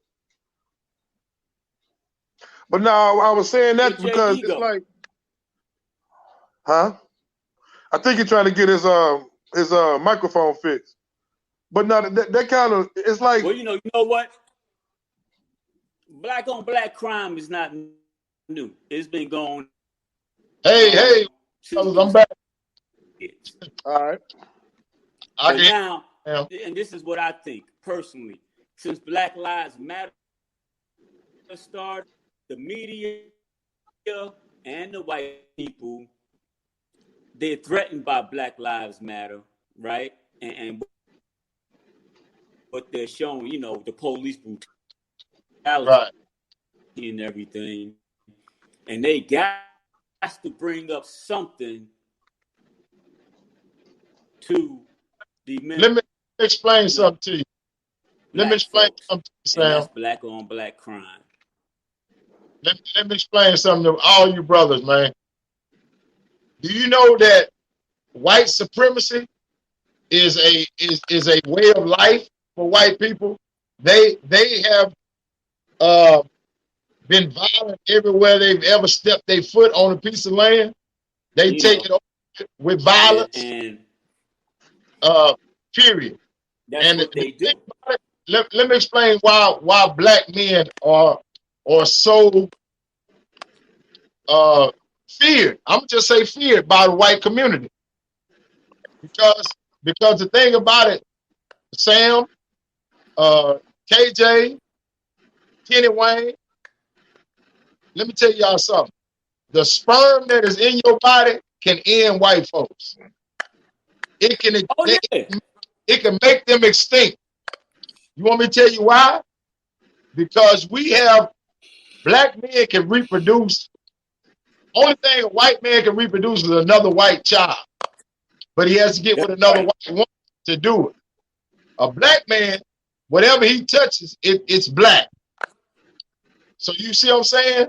But now I was saying that Where because JD it's go? like, huh? I think he's trying to get his microphone fixed. But now that kind of, it's like, Well, you know what? Black on black crime is not new. It's been going. Hey, fellas, I'm back. all right. But now, and this is what I think personally, since Black Lives Matter started, the media and the white people, they're threatened by Black Lives Matter, right? And what they're showing, the police brutality Right. and everything. And they got to bring up something to the Let me explain something to you. Let me explain something to you, and Sam. that's black on black crime. let me explain something to all you brothers, man. Do you know that white supremacy is a way of life for white people? They have been violent everywhere they've ever stepped their foot on a piece of land. They take it over with violence. And period. That's and what they do. Let me explain why black men are so feared. I'm just say feared by the white community. Because the thing about it, Sam, KJ, Kenny Wayne, let me tell y'all something. The sperm that is in your body can end white folks. It can it can make them extinct. You want me to tell you why? Because we have black men can reproduce. Only thing a white man can reproduce is another white child. But he has to get with another white woman to do it. A black man, whatever he touches, it's black. So you see what I'm saying?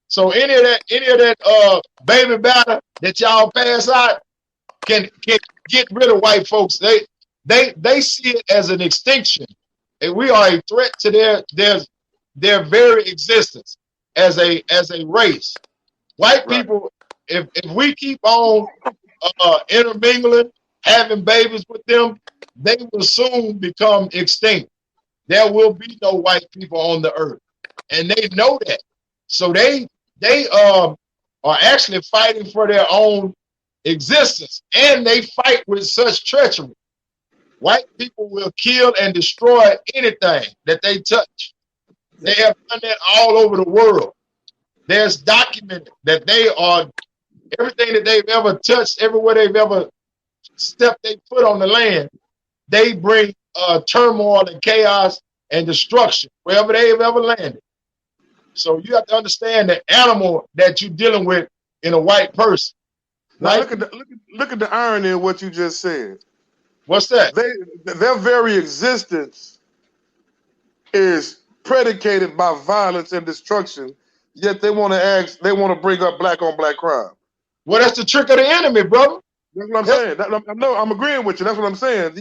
So any of that baby batter that y'all pass out can get rid of white folks. They see it as an extinction. And we are a threat to their very existence as a race. White people, if we keep on intermingling, having babies with them, they will soon become extinct. There will be no white people on the earth, and they know that. So they are actually fighting for their own existence, and they fight with such treachery. White people will kill and destroy anything that they touch. They have done that all over the world. There's documented that they are everything that they've ever touched, everywhere they've ever stepped their foot on the land, they bring turmoil and chaos and destruction wherever they've ever landed. So you have to understand the animal that you're dealing with in a white person. Now Right? look at the irony in what you just said. What's that? Their very existence is predicated by violence and destruction. Yet they want to bring up black on black crime. Well, that's the trick of the enemy, brother. That's what I'm saying. No, I'm agreeing with you. That's what I'm saying.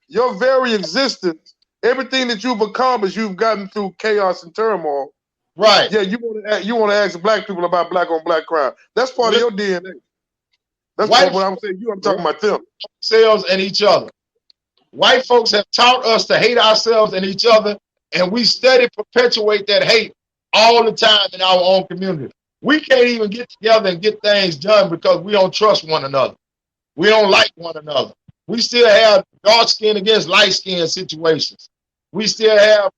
Your very existence, everything that you've accomplished, you've gotten through chaos and turmoil. Right. Yeah, you want to ask black people about black on black crime. That's part of your DNA. That's what I'm saying. I'm talking about them. Ourselves and each other. White folks have taught us to hate ourselves and each other, and we steady perpetuate that hate all the time in our own community. We can't even get together and get things done because we don't trust one another. We don't like one another. We still have dark skin against light skin situations. We still have,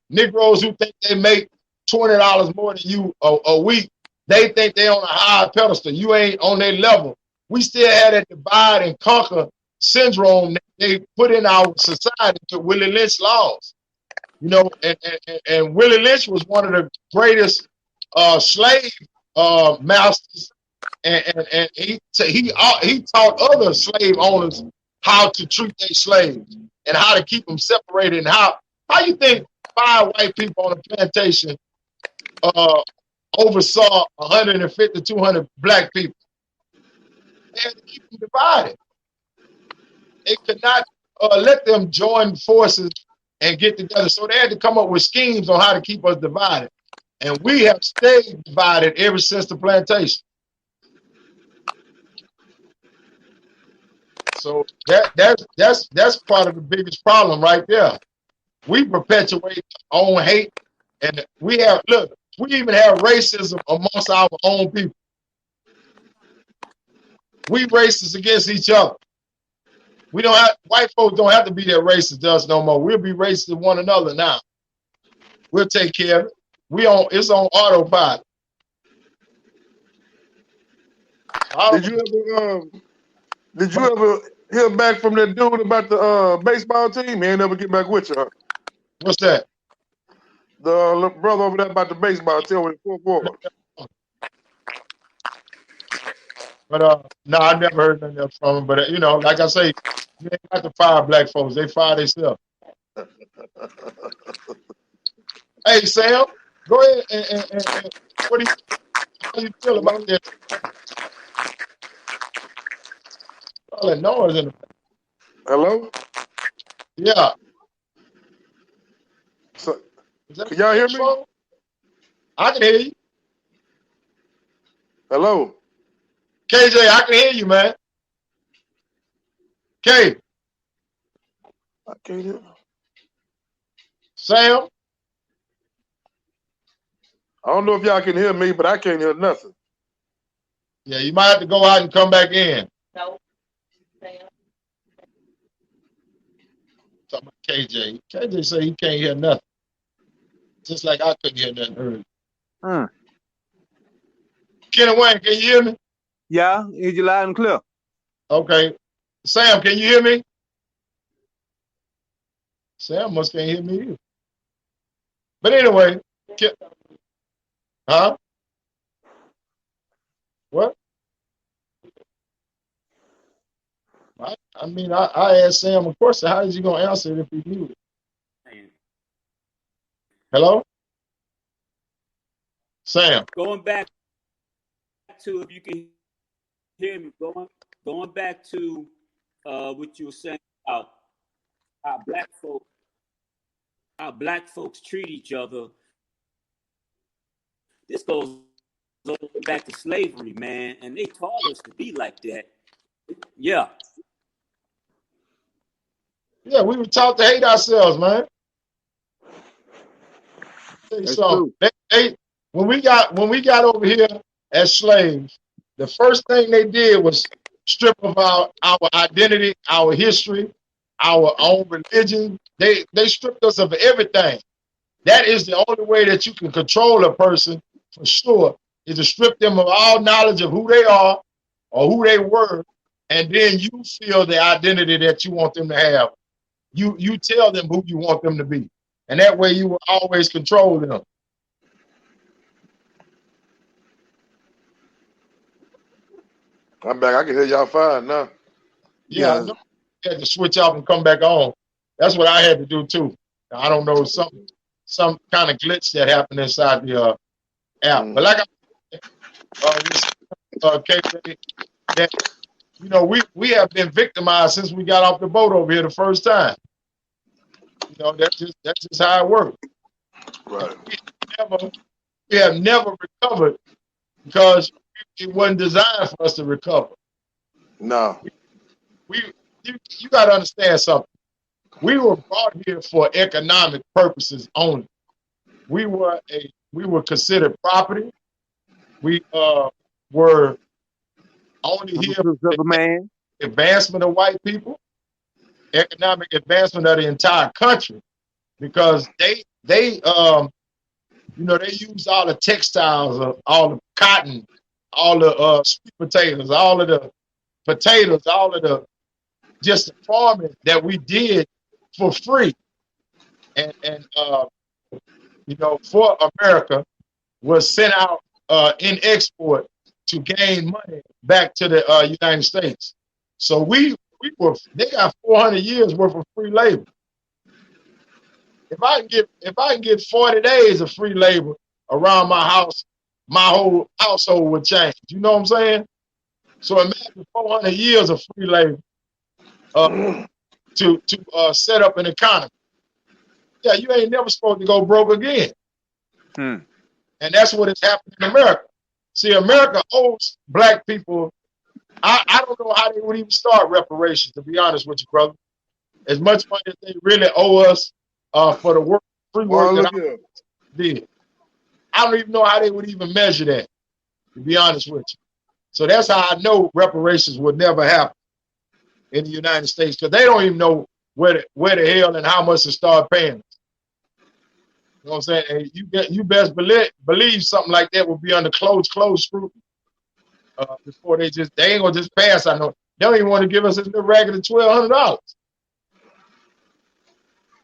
Negroes who think they make $20 more than you a week. They think they're on a high pedestal. You ain't on their level. We still have that divide and conquer syndrome that they put in our society to Willie Lynch laws. And Willie Lynch was one of the greatest slave masters, and he taught other slave owners how to treat their slaves and how to keep them separated. And how you think 5 white people on a plantation oversaw 150, 200 black people? They had to keep them divided. They could not let them join forces and get together. So they had to come up with schemes on how to keep us divided. And we have stayed divided ever since the plantation. So that's part of the biggest problem right there. We perpetuate our own hate, and we even have racism amongst our own people. We racist against each other. White folks don't have to be that racist to us no more. We'll be racist to one another now. We'll take care of it. It's on autopilot. Did you ever hear back from that dude about the baseball team? He ain't never get back with you, huh? What's that? The brother over there about the baseball team with 4-4. But no, I never heard nothing else from him. But like I say, you ain't got to fire black folks. They fire themselves. Hey, Sam, Go ahead and how do you feel about this? All that noise in the Hello? yeah. So, Is that can y'all hear me? phone? I can hear you. Hello? KJ, I can hear you, man. K, I can't hear. Sam, I don't know if y'all can hear me, but I can't hear nothing. yeah, you might have to go out and come back in. No. Sam. Talking about KJ. KJ said he can't hear nothing. Just like I couldn't hear nothing earlier. Kenny Wayne, can you hear me? Yeah, hear you loud and clear. Okay. Sam, can you hear me? Sam must can't hear me either. But anyway, huh? What? I mean, I asked Sam a question. How is he going to answer it if he knew it? Hello? Sam. Going back to, if you can hear me, going back to what you were saying about how black folks treat each other. This goes back to slavery, man, and they taught us to be like that. Yeah. Yeah, we were taught to hate ourselves, man. So when we got over here as slaves, the first thing they did was strip of our identity, our history, our own religion. They stripped us of everything. That is the only way that you can control a person, for sure, is to strip them of all knowledge of who they are or who they were, and then you feel the identity that you want them to have. You tell them who you want them to be, and that way you will always control them. I'm back. I can hear y'all fine now. Yeah, I know you had to switch off and come back on. That's what I had to do too. I don't know, some kind of glitch that happened inside the app. But like KJ, that you know, we have been victimized since we got off the boat over here the first time. You know, that's just how it works. Right. We have never recovered because it wasn't designed for us to recover. No. You got to understand something. We were brought here for economic purposes only. We were considered property. We were only here for the advancement of white people, economic advancement of the entire country, because they use all the textiles, all the cotton, all the sweet potatoes, all of the potatoes, all of the just the farming that we did for free, and for America was sent out in export to gain money back to the United States. So they got 400 years worth of free labor. If I can get 40 days of free labor around my house, my whole household would change. You know what I'm saying? So imagine 400 years of free labor to set up an economy. Yeah, you ain't never supposed to go broke again. And that's what has happened in America. See, America owes black people, I don't know how they would even start reparations, to be honest with you, brother. As much money as they really owe us for the free work that I did. I don't even know how they would even measure that, to be honest with you. So that's how I know reparations would never happen in the United States, because they don't even know where the hell and how much to start paying us. You know what I'm saying? And you best believe something like that will be under close scrutiny before they ain't gonna just pass. I know they don't even want to give us a regular $1,200,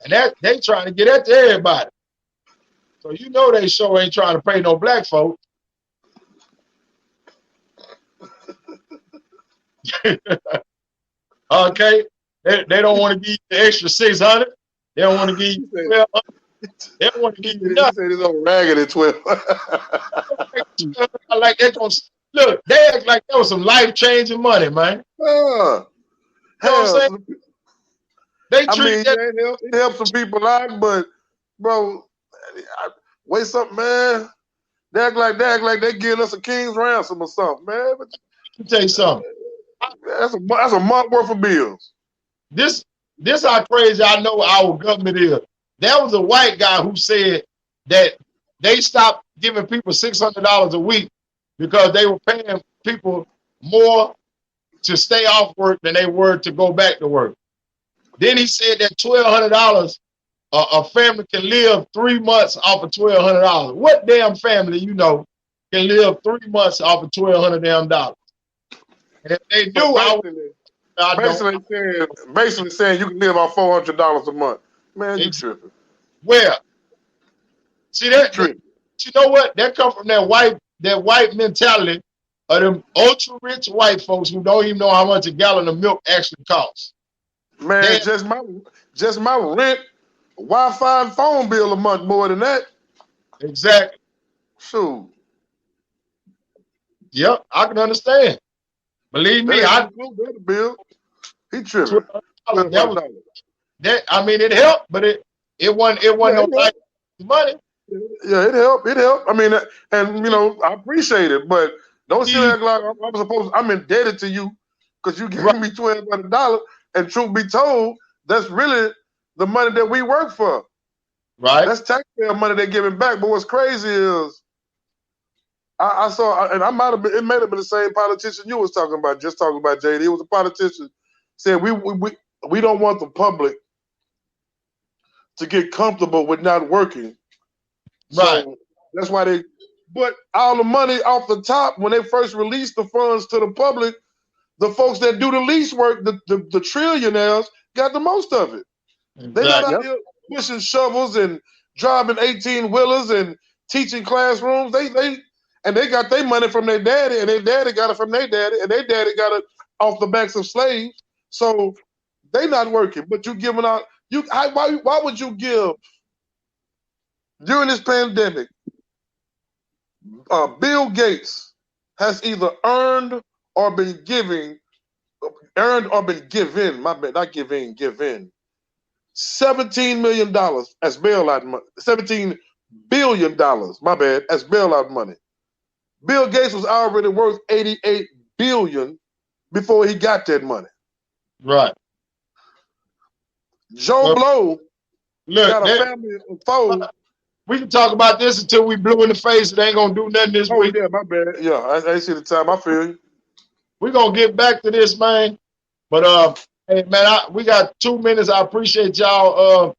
and that they trying to get that to everybody. So you know they sure ain't trying to pay no black folks. Okay, they don't want to give you the extra $600. They don't want to give you $1,200. They don't want to He give you nothing. said he's on ragged at 12. Like they gonna look. They act like that was some life changing money, man. You know what I'm saying? Hell, They I treat mean, that. it helps some people out, but bro, wait something, man. They act like they giving us a king's ransom or something, man. But Let me tell you something. that's a month worth of bills. This how crazy I know our government is. There was a white guy who said that they stopped giving people $600 a week because they were paying people more to stay off work than they were to go back to work. Then he said that $1,200 a family can live 3 months off of $1,200. What damn family you know can live 3 months off of $1,200 damn dollars? And if they do, basically saying you can live off $400 a month. Man, you tripping. Where? See that? You know what? That come from that white mentality of them ultra rich white folks who don't even know how much a gallon of milk actually costs. Man, just my rent, Wi-Fi, and phone bill a month more than that. Exactly. Shoot. Yep, I can understand. Believe me, the bill. He tripping. That I mean, it helped, but it wasn't no like money. Yeah, it helped. I mean, and you know, I appreciate it, but don't sit act like I'm indebted to you because you gave me $1,200. And truth be told, that's really the money that we work for. Right. That's taxpayer money they're giving back. But what's crazy is I saw, and it might have been the same politician you was talking about, just talking about JD. It was a politician saying we don't want the public to get comfortable with not working. Right. So that's why but all the money off the top, when they first released the funds to the public, the folks that do the least work, the trillionaires, got the most of it. Exactly. They're not out here pushing shovels and driving 18-wheelers and teaching classrooms. They got their money from their daddy, and their daddy got it from their daddy, and their daddy got it off the backs of slaves. So they not working, but you giving out. Why would you give during this pandemic? Bill Gates has either earned or been given. My bad, not given. $17 million as bailout money. $17 billion, my bad, as bailout money. Bill Gates was already worth $88 billion before he got that money. Right. Joe Blow got a family of four. We can talk about this until we blue in the face. It ain't gonna do nothing this week. Yeah, my bad. Yeah, I see the time. I feel you. We're gonna get back to this, man. But hey man, we got 2 minutes. I appreciate y'all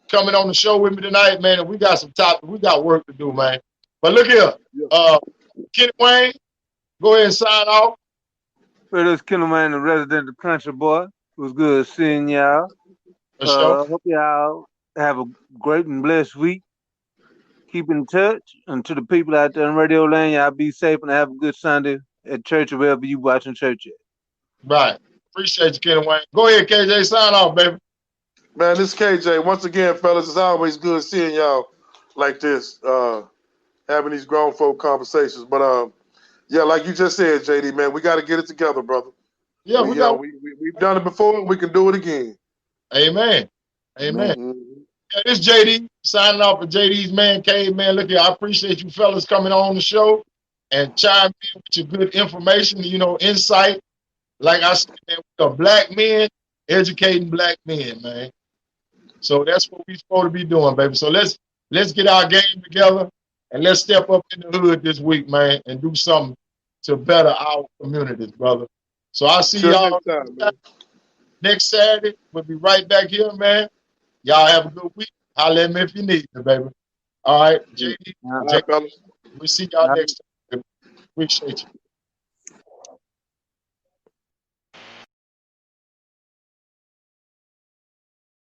coming on the show with me tonight, man. And we got we got work to do, man. But look here, Kenny Wayne, go ahead and sign off. Well, this Kenny Wayne, the resident of Country Boy. It was good seeing y'all. Hope y'all have a great and blessed week. Keep in touch. And to the people out there in Radio Land, y'all be safe and have a good Sunday at church or wherever you watching church at. Right. Appreciate you, Kenny Wayne. Go ahead, KJ. Sign off, baby. Man, this is KJ. Once again, fellas, it's always good seeing y'all like this, having these grown folk conversations. But yeah, like you just said, JD, man, we got to get it together, brother. Yeah, we've done it before. We can do it again. Amen. Mm-hmm. Yeah, this JD signing off for JD's Man Cave, man. Look here, I appreciate you fellas coming on the show and chiming in with your good information, insight. Like I said, man, we are black men educating black men, man. So that's what we're supposed to be doing, baby. So let's get our game together and let's step up in the hood this week, man, and do something to better our communities, brother. So I'll see y'all next Saturday. We'll be right back here, man. Y'all have a good week. Holler at me if you need me, baby. All right, JD. We'll see y'all next time. Appreciate you.